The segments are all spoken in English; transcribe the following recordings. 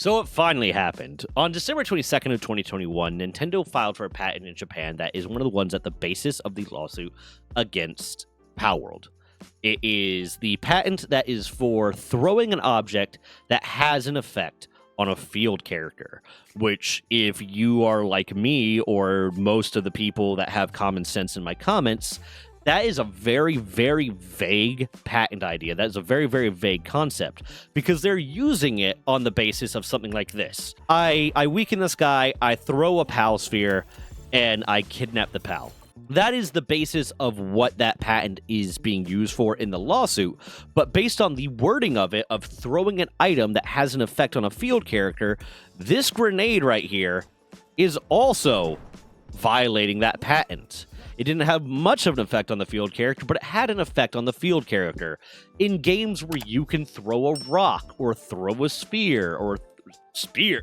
So it finally happened. On December 22nd of 2021, Nintendo filed for a patent in Japan that is one of the ones at the basis of the lawsuit against Palworld. It is the patent that is for throwing an object that has an effect on a field character, which if you are like me or most of the people that have common sense in my comments, that is a very, very vague patent idea. That is a very, very vague concept because they're using it on the basis of something like this. I weaken this guy, I throw a PAL sphere, and I kidnap the PAL. That is the basis of what that patent is being used for in the lawsuit. But based on the wording of it, of throwing an item that has an effect on a field character, this grenade right here is also violating that patent. It didn't have much of an effect on the field character, but it had an effect on the field character. In games where you can throw a rock, or throw a sphere, or spear,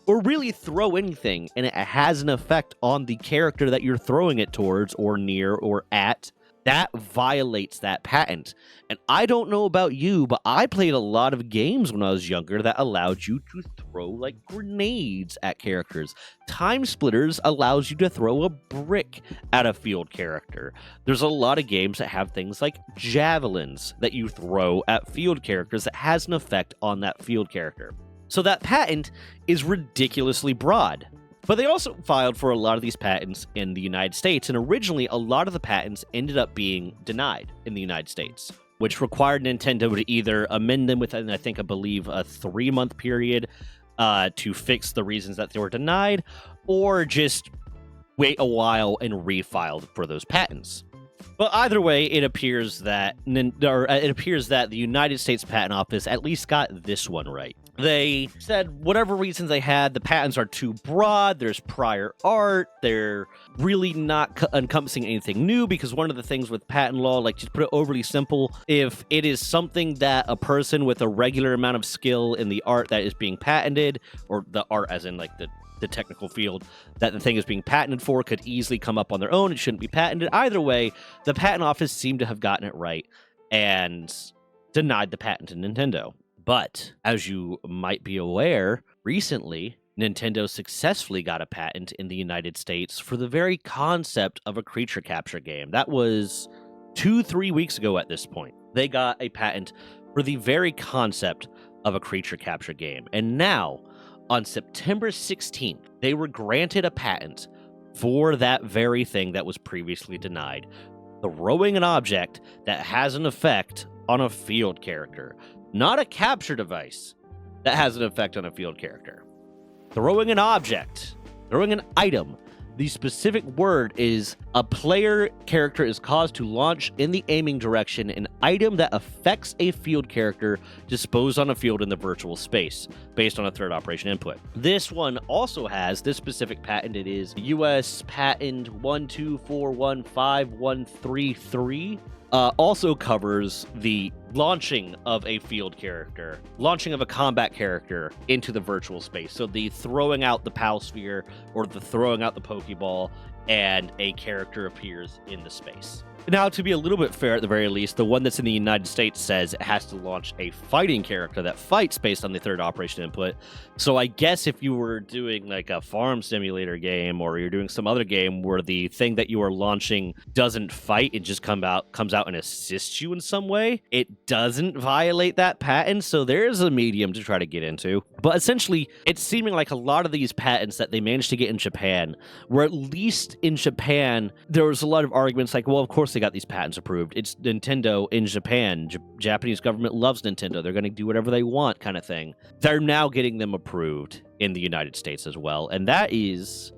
or really throw anything, and it has an effect on the character that you're throwing it towards, or near, or at, that violates that patent. And I don't know about you, but I played a lot of games when I was younger that allowed you to throw like grenades at characters. Time Splitters allows you to throw a brick at a field character. There's a lot of games that have things like javelins that you throw at field characters that has an effect on that field character. So that patent is ridiculously broad. But they also filed for a lot of these patents in the United States, and originally a lot of the patents ended up being denied in the United States, which required Nintendo to either amend them within, I believe, a 3-month period to fix the reasons that they were denied, or just wait a while and refile for those patents. But either way, it appears that the United States Patent Office at least got this one right. They said whatever reasons they had, the patents are too broad, there's prior art, they're really not encompassing anything new, because one of the things with patent law, like just put it overly simple, if it is something that a person with a regular amount of skill in the art that is being patented, or the art as in like the technical field that the thing is being patented for could easily come up on their own, it shouldn't be patented. Either way, the patent office seemed to have gotten it right and denied the patent to Nintendo. But as you might be aware, recently, Nintendo successfully got a patent in the United States for the very concept of a creature capture game. That was 2-3 weeks ago at this point. They got a patent for the very concept of a creature capture game. And now, on September 16th, they were granted a patent for that very thing that was previously denied. Throwing an object that has an effect on a field character. Not a capture device that has an effect on a field character. Throwing an object, throwing an item. The specific word is a player character is caused to launch in the aiming direction an item that affects a field character disposed on a field in the virtual space, based on a third operation input. This one also has this specific patent. It is US Patent 124151133. Also covers the launching of a field character, launching of a combat character into the virtual space. So the throwing out the PAL sphere or the throwing out the Pokeball and a character appears in the space. Now, to be a little bit fair, at the very least, the one that's in the United States says it has to launch a fighting character that fights based on the third operation input. So I guess if you were doing like a farm simulator game, or you're doing some other game where the thing that you are launching doesn't fight, it just comes out and assists you in some way, it doesn't violate that patent. So there's a medium to try to get into. But essentially, it's seeming like a lot of these patents that they managed to get in Japan, where at least in Japan, there was a lot of arguments like, well, of course they got these patents approved. It's Nintendo in Japan. Japanese government loves Nintendo. They're going to do whatever they want, kind of thing. They're now getting them approved in the United States as well, and that is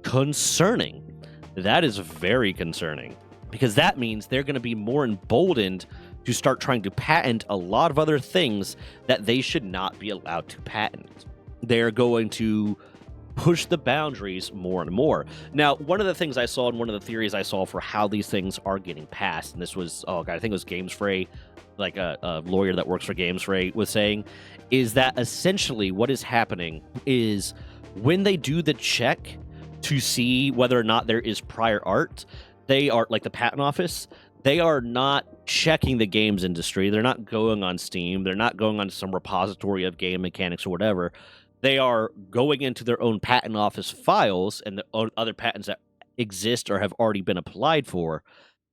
concerning. That is very concerning, because that means they're going to be more emboldened to start trying to patent a lot of other things that they should not be allowed to patent. They're going to push the boundaries more and more. Now, one of the things I saw, and one of the theories I saw for how these things are getting passed, and this was, I think it was GamesFrey, like a lawyer that works for GamesFrey was saying, is that essentially what is happening is when they do the check to see whether or not there is prior art, they are, like the patent office, they are not checking the games industry. They're not going on Steam. They're not going on some repository of game mechanics or whatever. They are going into their own patent office files and the other patents that exist or have already been applied for,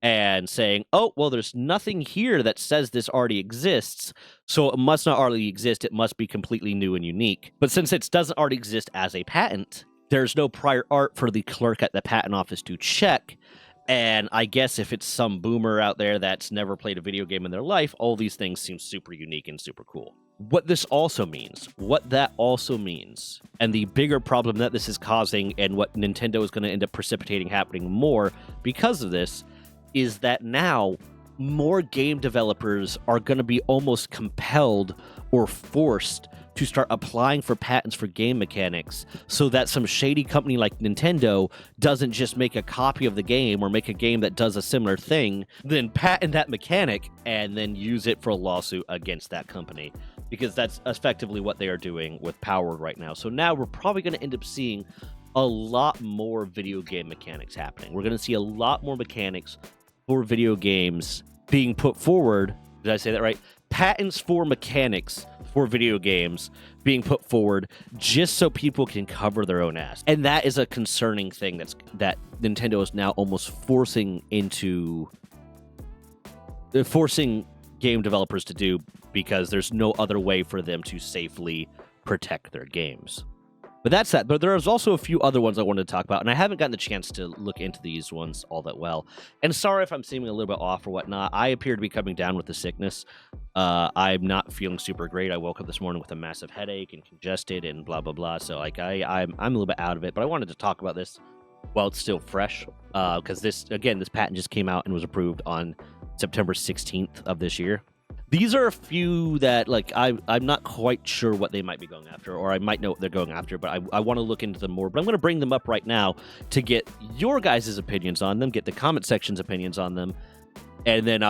and saying, oh, well, there's nothing here that says this already exists, so it must not already exist. It must be completely new and unique. But since it doesn't already exist as a patent, there's no prior art for the clerk at the patent office to check. And I guess if it's some boomer out there that's never played a video game in their life, all these things seem super unique and super cool. What that also means, and the bigger problem that this is causing, and what Nintendo is going to end up precipitating happening more because of this, is that now more game developers are going to be almost compelled or forced to start applying for patents for game mechanics, so that some shady company like Nintendo doesn't just make a copy of the game or make a game that does a similar thing, then patent that mechanic and then use it for a lawsuit against that company. Because that's effectively what they are doing with Power right now. So now we're probably going to end up seeing a lot more video game mechanics happening. We're going to see a lot more mechanics for video games being put forward. Did I say that right? Patents for mechanics for video games being put forward just so people can cover their own ass. And that is a concerning thing that Nintendo is now almost forcing game developers to do, because there's no other way for them to safely protect their games. But that's that. But there's also a few other ones I wanted to talk about, and I haven't gotten the chance to look into these ones all that well. And sorry if I'm seeming a little bit off or whatnot. I appear to be coming down with the sickness. I'm not feeling super great. I woke up this morning with a massive headache and congested and blah, blah, blah. So like I'm a little bit out of it, but I wanted to talk about this while it's still fresh, because this patent just came out and was approved on September 16th of this year. These are a few that, like, I'm not quite sure what they might be going after, or I might know what they're going after, but I want to look into them more. But I'm going to bring them up right now to get your guys' opinions on them, get the comment section's opinions on them, and then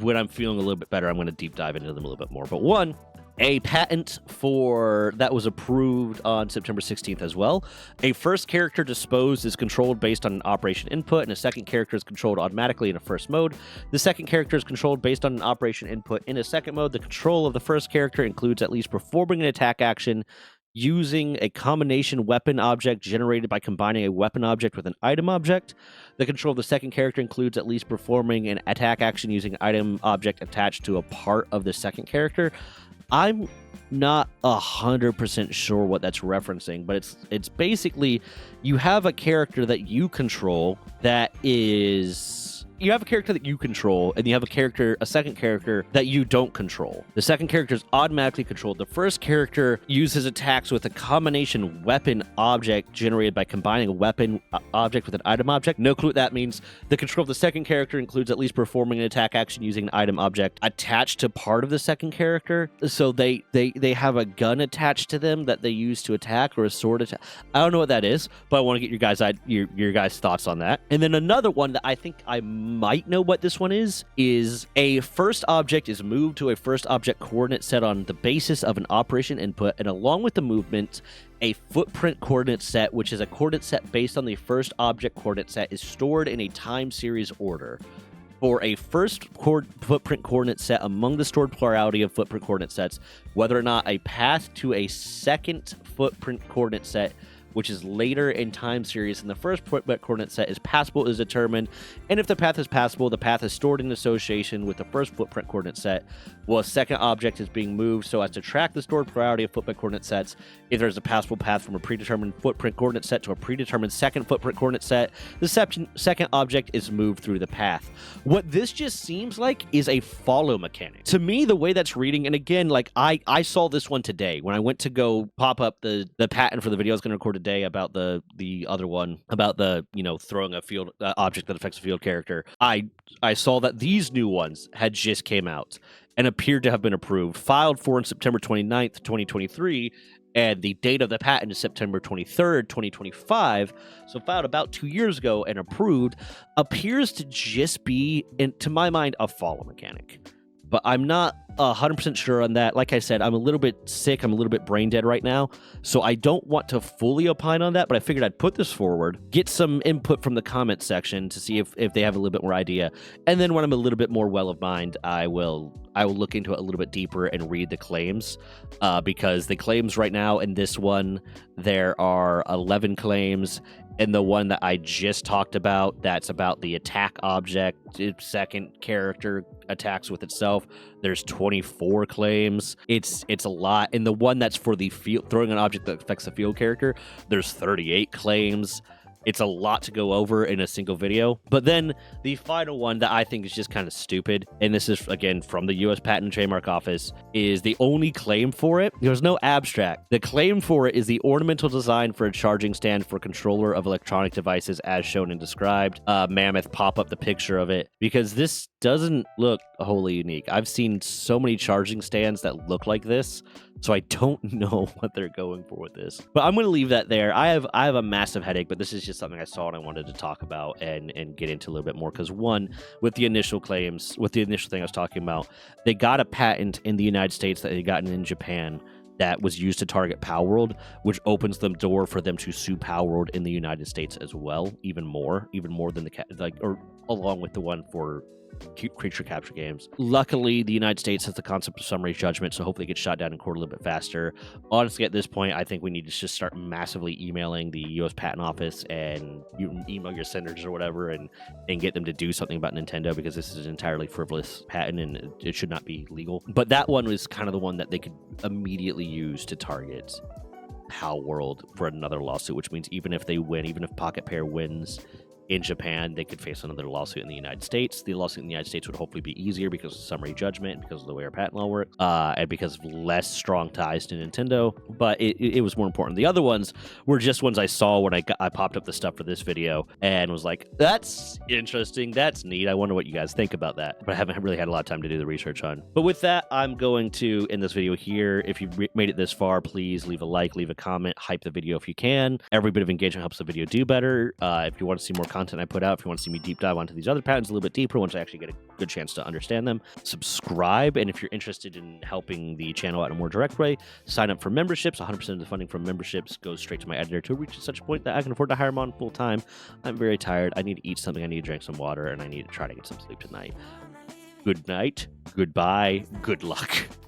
when I'm feeling a little bit better, I'm going to deep dive into them a little bit more. But one, a patent that was approved on September 16th as well. A first character disposed is controlled based on an operation input, and a second character is controlled automatically in a first mode. The second character is controlled based on an operation input in a second mode. The control of the first character includes at least performing an attack action using a combination weapon object generated by combining a weapon object with an item object. The control of the second character includes at least performing an attack action using an item object attached to a part of the second character. I'm not 100% sure what that's referencing, but it's basically you have a character that you control and you have a second character that you don't control. The second character is automatically controlled. The first character uses attacks with a combination weapon object generated by combining a weapon object with an item object. No clue what that means. The control of the second character includes at least performing an attack action using an item object attached to part of the second character. So they have a gun attached to them that they use to attack, or a sword attack. I don't know what that is, but I want to get your guys' thoughts on that. And then another one that I think I might know what this one is a first object is moved to a first object coordinate set on the basis of an operation input, and along with the movement, a footprint coordinate set, which is a coordinate set based on the first object coordinate set, is stored in a time series order. For a first footprint coordinate set among the stored plurality of footprint coordinate sets, whether or not a path to a second footprint coordinate set, which is later in time series, and the first footprint coordinate set is passable, is determined. And if the path is passable, the path is stored in association with the first footprint coordinate set, while a second object is being moved so as to track the stored priority of footprint coordinate sets. If there's a passable path from a predetermined footprint coordinate set to a predetermined second footprint coordinate set, the second object is moved through the path. What this just seems like is a follow mechanic. To me, the way that's reading, and again, like I saw this one today when I went to go pop up the patent for the video I was going to record today about the other one, about the, throwing a field object that affects a field character. I saw that these new ones had just came out and appeared to have been approved, filed for on September 29th, 2023, and the date of the patent is September 23rd, 2025, so filed about 2 years ago and approved, appears to just be, to my mind, a follow mechanic. but I'm not 100% sure on that. Like I said, I'm a little bit sick. I'm a little bit brain dead right now. So I don't want to fully opine on that, but I figured I'd put this forward, get some input from the comment section to see if they have a little bit more idea. And then when I'm a little bit more well of mind, I will look into it a little bit deeper and read the claims, because the claims right now in this one, there are 11 claims. And the one that I just talked about, that's about the attack object, second character attacks with itself. There's 24 claims. It's a lot. And the one that's for the field, throwing an object that affects the field character, there's 38 claims. It's a lot to go over in a single video. But then the final one that I think is just kind of stupid, and this is, again, from the U.S. Patent and Trademark Office, is the only claim for it. There's no abstract. The claim for it is the ornamental design for a charging stand for controller of electronic devices as shown and described. Mammoth pop up the picture of it, because this doesn't look wholly unique. I've seen so many charging stands that look like this, so I don't know what they're going for with this. But I'm going to leave that there. I have a massive headache, but this is just something I saw and I wanted to talk about and get into a little bit more. Because one, with the initial claims, with the initial thing I was talking about, they got a patent in the United States that they gotten in Japan that was used to target Palworld, which opens the door for them to sue Palworld in the United States as well, even more than or along with the one for creature capture games. Luckily, the United States has the concept of summary judgment, so hopefully it gets shot down in court a little bit faster. Honestly, at this point, I think we need to just start massively emailing the U.S. Patent Office, and you email your senators or whatever and get them to do something about Nintendo, because this is an entirely frivolous patent and it should not be legal. But that one was kind of the one that they could immediately use to target Palworld for another lawsuit, which means even if they win, even if Pocket Pair wins in Japan, they could face another lawsuit in the United States. The lawsuit in the United States would hopefully be easier because of summary judgment, because of the way our patent law works, and because of less strong ties to Nintendo. But it was more important. The other ones were just ones I saw when I popped up the stuff for this video and was like, that's interesting, that's neat. I wonder what you guys think about that. But I haven't really had a lot of time to do the research on. But with that, I'm going to end this video here. If you've made it this far, please leave a like, leave a comment, hype the video if you can. Every bit of engagement helps the video do better. If you want to see more content I put out, if you want to see me deep dive onto these other patents a little bit deeper once I actually get a good chance to understand them, subscribe. And if you're interested in helping the channel out in a more direct way, sign up for memberships. 100% of the funding from memberships goes straight to my editor to reach such a point that I can afford to hire him on full time. I'm very tired. I need to eat something. I need to drink some water, and I need to try to get some sleep tonight. Good night, goodbye, good luck.